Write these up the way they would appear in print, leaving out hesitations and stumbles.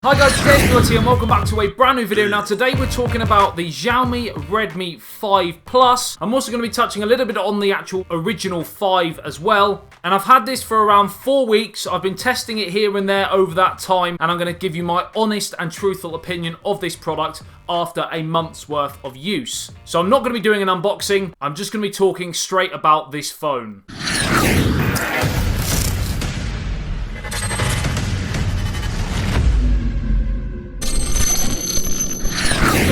Hi guys, it's ASBYT and welcome back to a brand new video. Now today we're talking about the Xiaomi Redmi 5 Plus. I'm also going to be touching a little bit on the actual original 5 as well. And I've had this for around 4 weeks. I've been testing it here and there over that time. And I'm going to give you my honest and truthful opinion of this product after a month's worth of use. So I'm not going to be doing an unboxing. I'm just going to be talking straight about this phone.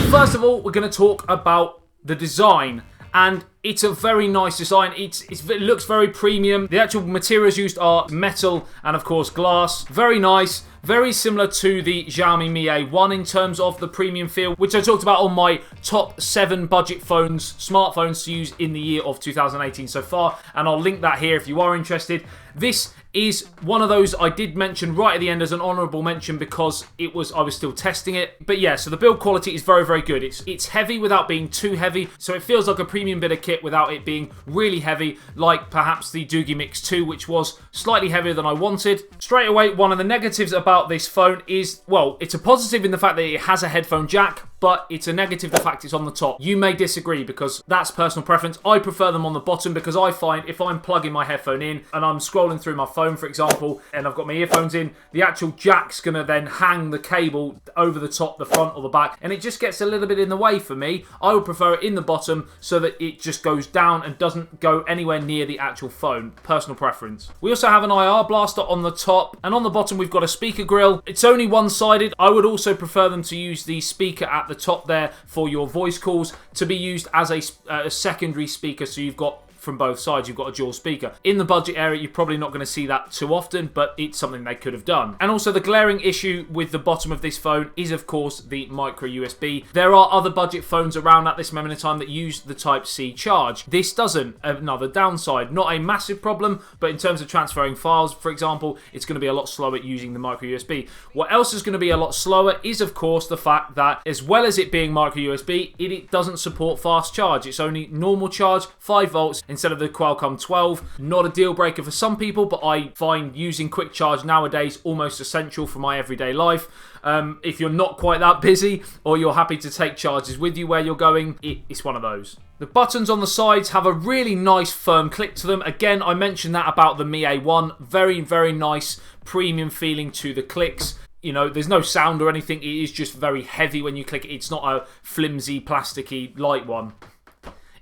First of all, we're going to talk about the design, and it's a very nice design. It looks very premium. The actual materials used are metal and of course glass. Very nice. Very similar to the Xiaomi Mi A1 in terms of the premium feel, which I talked about on my top 7 budget phones, smartphones to use in the year of 2018 so far, and I'll link that here if you are interested. This is one of those I did mention right at the end as an honourable mention because I was still testing it. But yeah, so the build quality is very, very good. It's heavy without being too heavy, so it feels like a premium bit of kit without it being really heavy, like perhaps the Doogie Mix 2, which was slightly heavier than I wanted. Straight away, one of the negatives about this phone is, well, it's a positive in the fact that it has a headphone jack, but it's a negative the fact it's on the top. You may disagree because that's personal preference. I prefer them on the bottom because I find if I'm plugging my headphone in and I'm scrolling through my phone, for example, and I've got my earphones in, the actual jack's going to then hang the cable over the top, the front or the back, and it just gets a little bit in the way for me. I would prefer it in the bottom so that it just goes down and doesn't go anywhere near the actual phone. Personal preference. We also have an IR blaster on the top, and on the bottom we've got a speaker grill. It's only one-sided. I would also prefer them to use the speaker at the top there for your voice calls to be used as a secondary speaker, so you've got from both sides, you've got a dual speaker. In the budget area, you're probably not going to see that too often, but it's something they could have done. And also the glaring issue with the bottom of this phone is, of course, the micro USB. There are other budget phones around at this moment in time that use the Type-C charge. This doesn't. Another downside. Not a massive problem, but in terms of transferring files, for example, it's going to be a lot slower using the micro USB. What else is going to be a lot slower is, of course, the fact that as well as it being micro USB, it doesn't support fast charge. It's only normal charge, 5 volts, instead of the Qualcomm 12. Not a deal breaker for some people, but I find using quick charge nowadays almost essential for my everyday life. If you're not quite that busy or you're happy to take charges with you where you're going, it's one of those. The buttons on the sides have a really nice firm click to them. Again, I mentioned that about the Mi A1. Very, very nice premium feeling to the clicks. You know, there's no sound or anything. It is just very heavy when you click it. It's not a flimsy, plasticky, light one,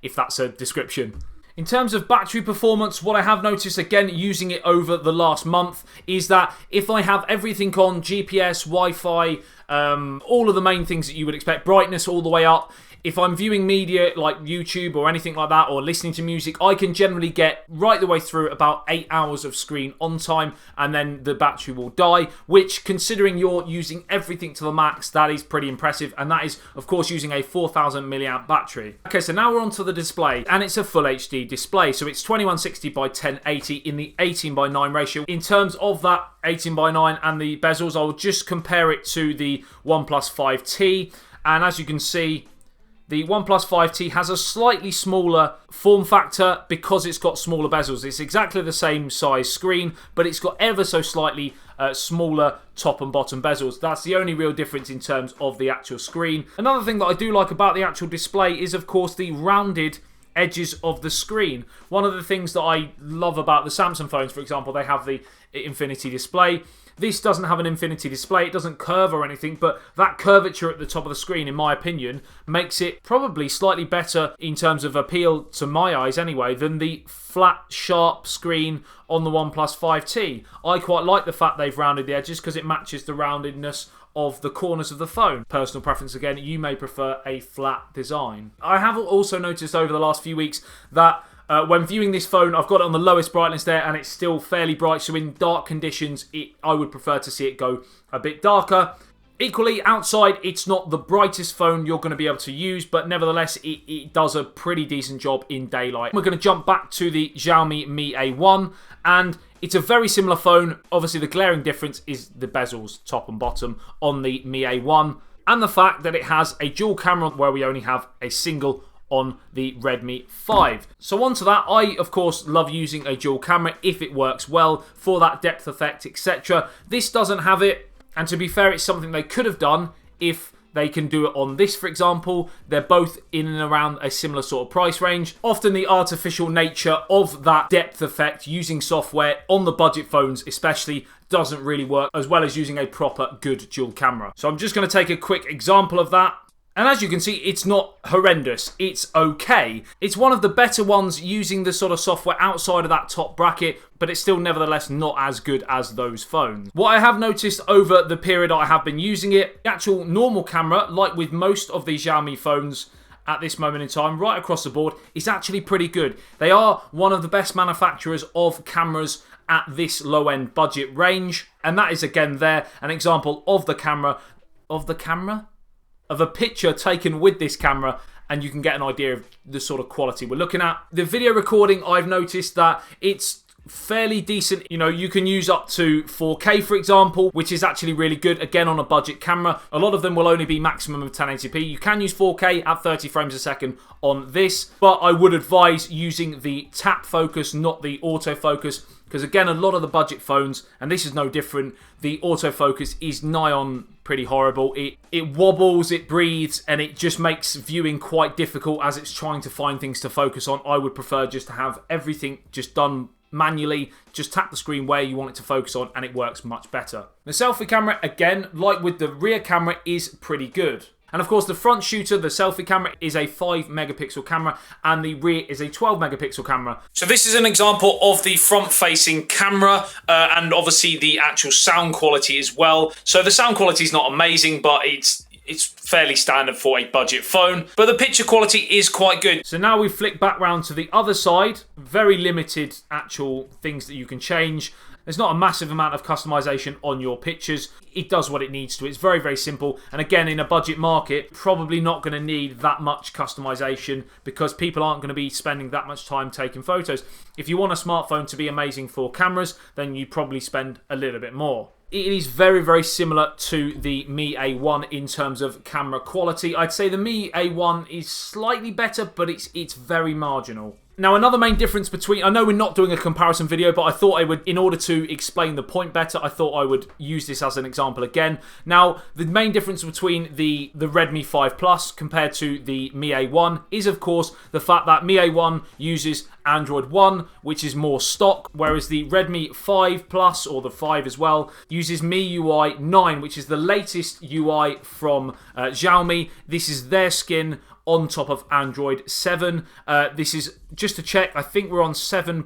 if that's a description. In terms of battery performance, what I have noticed, again, using it over the last month, is that if I have everything on, GPS, Wi-Fi, all of the main things that you would expect, brightness all the way up, if I'm viewing media like YouTube or anything like that, or listening to music, I can generally get right the way through about 8 hours of screen on time, and then the battery will die, which, considering you're using everything to the max, that is pretty impressive, and that is, of course, using a 4000 milliamp battery. Okay, so now we're onto the display, and it's a full HD display, so it's 2160 by 1080 in the 18:9 ratio. In terms of that 18:9 and the bezels, I will just compare it to the OnePlus 5T, and as you can see, the OnePlus 5T has a slightly smaller form factor because it's got smaller bezels. It's exactly the same size screen, but it's got ever so slightly smaller top and bottom bezels. That's the only real difference in terms of the actual screen. Another thing that I do like about the actual display is, of course, the rounded edges of the screen. One of the things that I love about the Samsung phones, for example, they have the infinity display. This doesn't have an infinity display, it doesn't curve or anything, but that curvature at the top of the screen, in my opinion, makes it probably slightly better in terms of appeal to my eyes anyway, than the flat, sharp screen on the OnePlus 5T. I quite like the fact they've rounded the edges because it matches the roundedness of the corners of the phone. Personal preference again, you may prefer a flat design. I have also noticed over the last few weeks that when viewing this phone, I've got it on the lowest brightness there and it's still fairly bright, so in dark conditions I would prefer to see it go a bit darker. Equally, outside, it's not the brightest phone you're going to be able to use, but nevertheless, it does a pretty decent job in daylight. We're going to jump back to the Xiaomi Mi A1, and it's a very similar phone. Obviously, the glaring difference is the bezels, top and bottom, on the Mi A1, and the fact that it has a dual camera where we only have a single on the Redmi 5. So onto that, I of course love using a dual camera if it works well for that depth effect, etc. This doesn't have it. And to be fair, it's something they could have done if they can do it on this, for example. They're both in and around a similar sort of price range. Often the artificial nature of that depth effect using software on the budget phones especially doesn't really work, as well as using a proper good dual camera. So I'm just going to take a quick example of that. And as you can see, it's not horrendous. It's okay. It's one of the better ones using the sort of software outside of that top bracket, but it's still nevertheless not as good as those phones. What I have noticed over the period I have been using it, the actual normal camera, like with most of the Xiaomi phones at this moment in time, right across the board, is actually pretty good. They are one of the best manufacturers of cameras at this low-end budget range. And that is, again, there, an example of the camera. Of a picture taken with this camera, and you can get an idea of the sort of quality we're looking at. The video recording, I've noticed that it's fairly decent. You know, you can use up to 4K, for example, which is actually really good, again, on a budget camera. A lot of them will only be maximum of 1080p. You can use 4K at 30 frames a second on this, but I would advise using the tap focus, not the autofocus, because again, a lot of the budget phones, and this is no different, the autofocus is nigh on pretty horrible. It wobbles, it breathes, and it just makes viewing quite difficult as it's trying to find things to focus on. I would prefer just to have everything just done manually. Just tap the screen where you want it to focus on, and it works much better. The selfie camera, again, like with the rear camera, is pretty good. And of course, the front shooter, the selfie camera, is a 5 megapixel camera, and the rear is a 12 megapixel camera. So this is an example of the front-facing camera, and obviously the actual sound quality as well. So the sound quality is not amazing, but it's fairly standard for a budget phone. But the picture quality is quite good. So now we flick back round to the other side. Very limited actual things that you can change. There's not a massive amount of customization on your pictures. It does what it needs to. It's very, very simple. And again, in a budget market, probably not going to need that much customization because people aren't going to be spending that much time taking photos. If you want a smartphone to be amazing for cameras, then you probably spend a little bit more. It is very, very similar to the Mi A1 in terms of camera quality. I'd say the Mi A1 is slightly better, but it's very marginal. Now, another main difference between... I know we're not doing a comparison video, but I thought I would, in order to explain the point better, I thought I would use this as an example again. Now, the main difference between the Redmi 5 Plus compared to the Mi A1 is, of course, the fact that Mi A1 uses Android 1, which is more stock, whereas the Redmi 5 Plus, or the 5 as well, uses MIUI 9, which is the latest UI from Xiaomi. This is their skin on top of Android 7. This is, just to check, I think we're on 7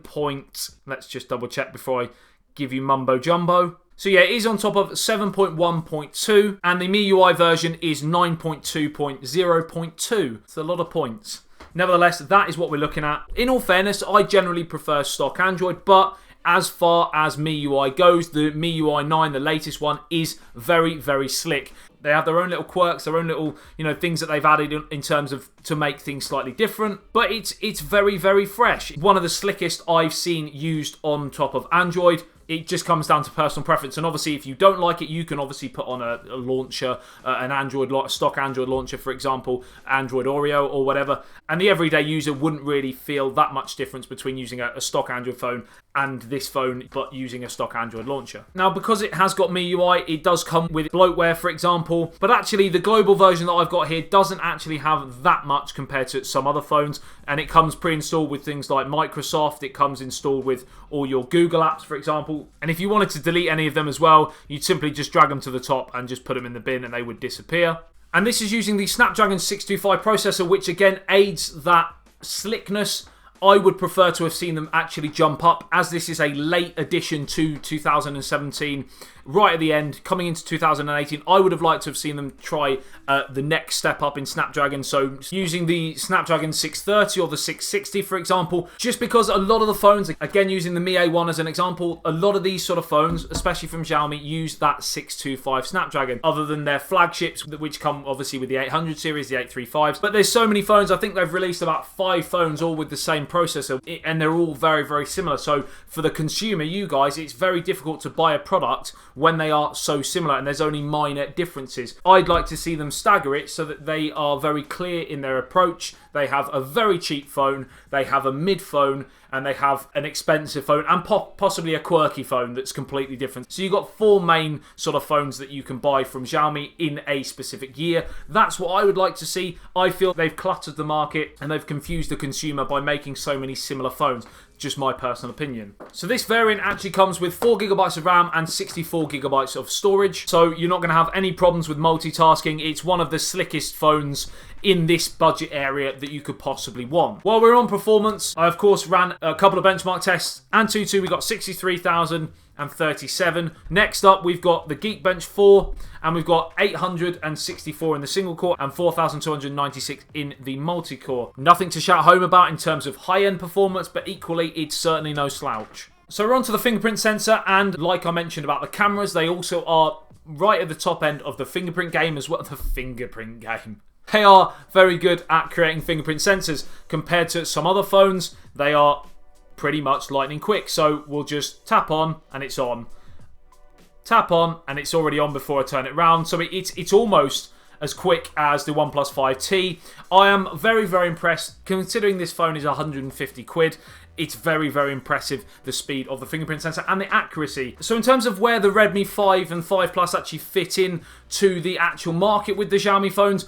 let's just double check before I give you mumbo jumbo. So yeah, it is on top of 7.1.2, and the MIUI version is 9.2.0.2. It's a lot of points. Nevertheless, that is what we're looking at. In all fairness, I generally prefer stock Android, but as far as MIUI goes, the MIUI 9, the latest one, is very, very slick. They have their own little quirks, their own little, things that they've added in terms of to make things slightly different. But it's very, very fresh. One of the slickest I've seen used on top of Android. It just comes down to personal preference, and obviously if you don't like it, you can obviously put on a launcher, an Android, stock Android launcher, for example, Android Oreo or whatever, and the everyday user wouldn't really feel that much difference between using a stock Android phone and this phone, but using a stock Android launcher. Now, because it has got MIUI, it does come with bloatware, for example, but actually the global version that I've got here doesn't actually have that much compared to some other phones, and it comes pre-installed with things like Microsoft. It comes installed with all your Google apps, for example, and if you wanted to delete any of them as well, you'd simply just drag them to the top and just put them in the bin and they would disappear. And this is using the Snapdragon 625 processor, which again aids that slickness. I would prefer to have seen them actually jump up, as this is a late addition to 2017, right at the end, coming into 2018. I would have liked to have seen them try the next step up in Snapdragon, so using the Snapdragon 630 or the 660, for example, just because a lot of the phones, again using the Mi A1 as an example, a lot of these sort of phones, especially from Xiaomi, use that 625 Snapdragon, other than their flagships, which come obviously with the 800 series, the 835s. But there's so many phones. I think they've released about 5 phones all with the same processor, and they're all very, very similar. So for the consumer, you guys, it's very difficult to buy a product when they are so similar and there's only minor differences. I'd like to see them stagger it so that they are very clear in their approach. They have a very cheap phone, they have a mid phone, and they have an expensive phone and possibly a quirky phone that's completely different. So you've got 4 main sort of phones that you can buy from Xiaomi in a specific year. That's what I would like to see. I feel they've cluttered the market and they've confused the consumer by making so many similar phones. Just my personal opinion. So this variant actually comes with 4GB of RAM and 64GB of storage. So you're not going to have any problems with multitasking. It's one of the slickest phones in this budget area that you could possibly want. While we're on performance, I of course ran a couple of benchmark tests. Antutu, we got 63,037. Next up, we've got the Geekbench 4, and we've got 864 in the single core and 4,296 in the multi-core. Nothing to shout home about in terms of high-end performance, but equally, it's certainly no slouch. So we're on to the fingerprint sensor, and like I mentioned about the cameras, they also are right at the top end of the fingerprint game as well. The fingerprint game. They are very good at creating fingerprint sensors. Compared to some other phones, they are pretty much lightning quick. So we'll just tap on and it's on. Tap on and it's already on before I turn it around. So it's almost as quick as the OnePlus 5T. I am very, very impressed. Considering this phone is 150 quid, it's very, very impressive, the speed of the fingerprint sensor and the accuracy. So in terms of where the Redmi 5 and 5 Plus actually fit in to the actual market with the Xiaomi phones,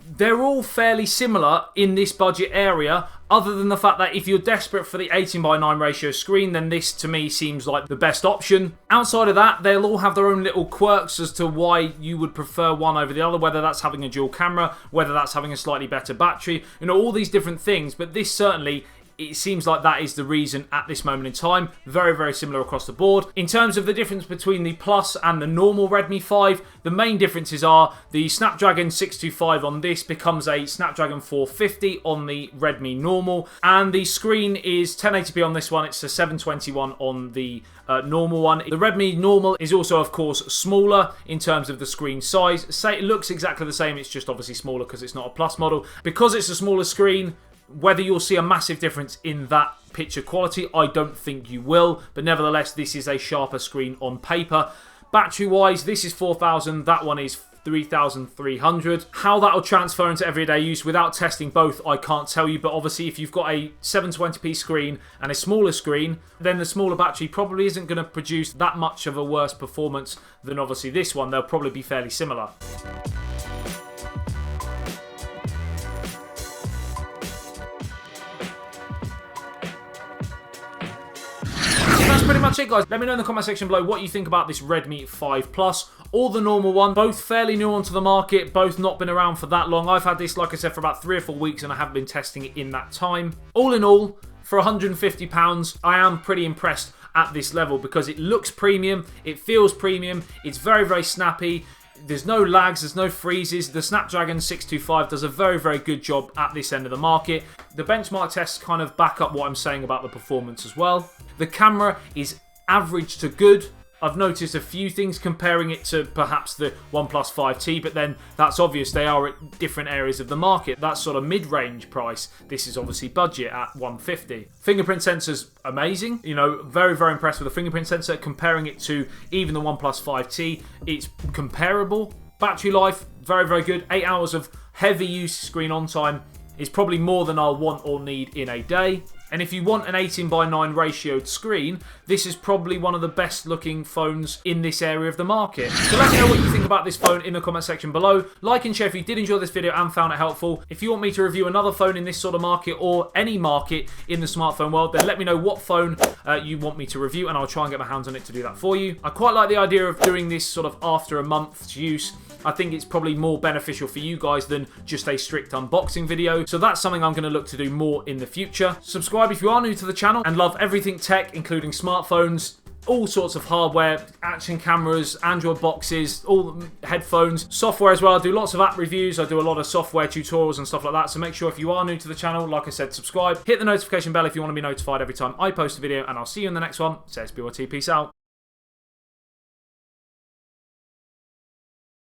they're all fairly similar in this budget area, other than the fact that if you're desperate for the 18:9 ratio screen, then this to me seems like the best option. Outside of that, they'll all have their own little quirks as to why you would prefer one over the other, whether that's having a dual camera, whether that's having a slightly better battery, all these different things. But this certainly, it seems like that is the reason at this moment in time. Very, very similar across the board. In terms of the difference between the Plus and the normal Redmi 5, the main differences are the Snapdragon 625 on this becomes a Snapdragon 450 on the Redmi normal, and the screen is 1080p on this one. It's a 721 on the normal one. The Redmi normal is also, of course, smaller in terms of the screen size. It looks exactly the same, it's just obviously smaller because it's not a Plus model. Because it's a smaller screen, whether you'll see a massive difference in that picture quality, I don't think you will. But nevertheless, this is a sharper screen on paper. Battery-wise, this is 4,000. That one is 3,300. How that'll transfer into everyday use without testing both, I can't tell you. But obviously, if you've got a 720p screen and a smaller screen, then the smaller battery probably isn't going to produce that much of a worse performance than obviously this one. They'll probably be fairly similar. That's pretty much it, guys. Let me know in the comment section below what you think about this Redmi 5 Plus or the normal one. Both fairly new onto the market, both not been around for that long. I've had this, like I said, for about 3 or 4 weeks and I haven't been testing it in that time. All in all, for £150, I am pretty impressed at this level because it looks premium, it feels premium, it's very, very snappy. There's no lags, there's no freezes. The Snapdragon 625 does a very, very good job at this end of the market. The benchmark tests kind of back up what I'm saying about the performance as well. The camera is average to good. I've noticed a few things comparing it to perhaps the OnePlus 5T, but then that's obvious, they are at different areas of the market. That's sort of mid-range price. This is obviously budget at 150. Fingerprint sensor's amazing. Very, very impressed with the fingerprint sensor. Comparing it to even the OnePlus 5T, it's comparable. Battery life, very, very good. 8 hours of heavy use screen on time is probably more than I'll want or need in a day. And if you want an 18:9 ratioed screen, this is probably one of the best looking phones in this area of the market. So let me know what you think about this phone in the comment section below. Like and share if you did enjoy this video and found it helpful. If you want me to review another phone in this sort of market or any market in the smartphone world, then let me know what phone you want me to review and I'll try and get my hands on it to do that for you. I quite like the idea of doing this sort of after a month's use. I think it's probably more beneficial for you guys than just a strict unboxing video. So that's something I'm going to look to do more in the future. Subscribe if you are new to the channel and love everything tech, including smartphones, all sorts of hardware, action cameras, Android boxes, all headphones, software as well. I do lots of app reviews. I do a lot of software tutorials and stuff like that. So make sure if you are new to the channel, like I said, subscribe. Hit the notification bell if you want to be notified every time I post a video. And I'll see you in the next one. It's ASBYT. Peace out.